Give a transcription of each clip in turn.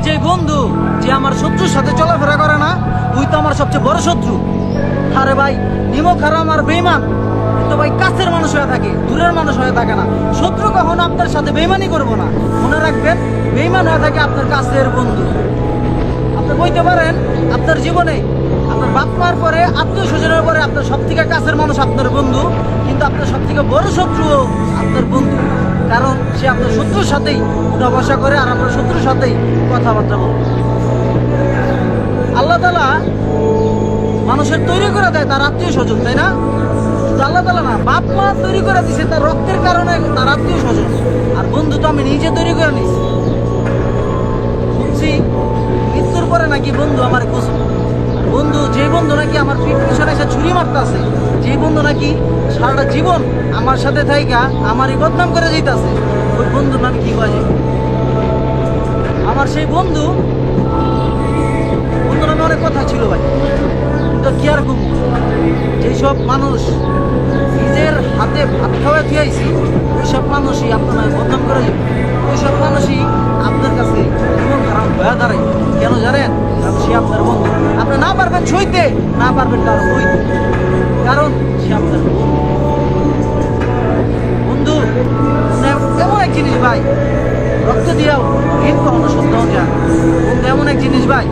যে বন্ধু যে আমার শত্রুর সাথে চলাফেরা করে না, ওই তো আমার সবচেয়ে বড় শত্রু। আরে ভাই, নিমক হারাম আর বেইমান তো ভাই কাছের মানুষ হয়ে থাকে, দূরের মানুষ হয়ে থাকে না। শত্রু কখনো আপনার সাথে বেইমানি করবো না, মনে রাখবেন। বেইমান হয়ে থাকে আপনার কাছের বন্ধু। আপনি বলতে পারেন আপনার জীবনে আপনার বাপ মার পরে, আত্মীয় স্বজনের পরে আপনার সব থেকে কাছের মানুষ আপনার বন্ধু, কিন্তু আপনার সব থেকে বড় শত্রুও আপনার বন্ধু। কারণ সে আপনার শত্রুর সাথেই উঠা বসা করে আর আপনার শত্রুর সাথেই কথাবার্তা বলে। আল্লাহ তাআলা মানুষের তৈরি করে দেয় তার আত্মীয় স্বজন, তাই না? শুধু আল্লাহ তাআলা না, বাপ মা তৈরি করে দিছে তার রক্তের কারণে তার আত্মীয় স্বজন। আর বন্ধু তো আমি নিজে তৈরি করে নিছি। শুনছি মৃত্যুর পরে নাকি বন্ধু আমার খুঁজবে। বন্ধু, যে বন্ধু নাকি আমার পিছনে এসে ছুরি মারতেছে, যে বন্ধু নাকি সারাটা জীবন আমার সাথে থাইকা আমারই বদনাম করে যেতেছে, ওই বন্ধুর নাম কি বাজে? আমার সেই বন্ধু নামে অনেক কথা ছিল ভাই, কিন্তু কি আর কমু। যেসব মানুষ নিজের হাতে ভাত খাওয়া থিয়াইছি, ওইসব মানুষই আপনার নামে বদনাম করে যাবে। ওইসব মানুষই আপনার কাছে এমন খারাপ হয়ে দাঁড়ায়। কেন জানেন? কারণ সে আপনার বন্ধু। আপনি না পারবেন সইতে, না পারবেন কারো বইতে, কারণ সে আপনার বন্ধু। বন্ধু এমন এক জিনিস ভাই, রক্ত দিয়াও ঋণ কখনো শোধ দেওয়া যায় না। বন্ধু এমন এক জিনিস ভাই,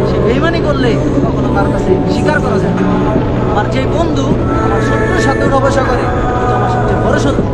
সে বেইমানি করলে কখনো কার কাছে স্বীকার করা যায় না। আমার যে বন্ধু আমার শত্রুর সাথে উঠা বসা করে, ও তো আমার সবচেয়ে বড় শত্রু।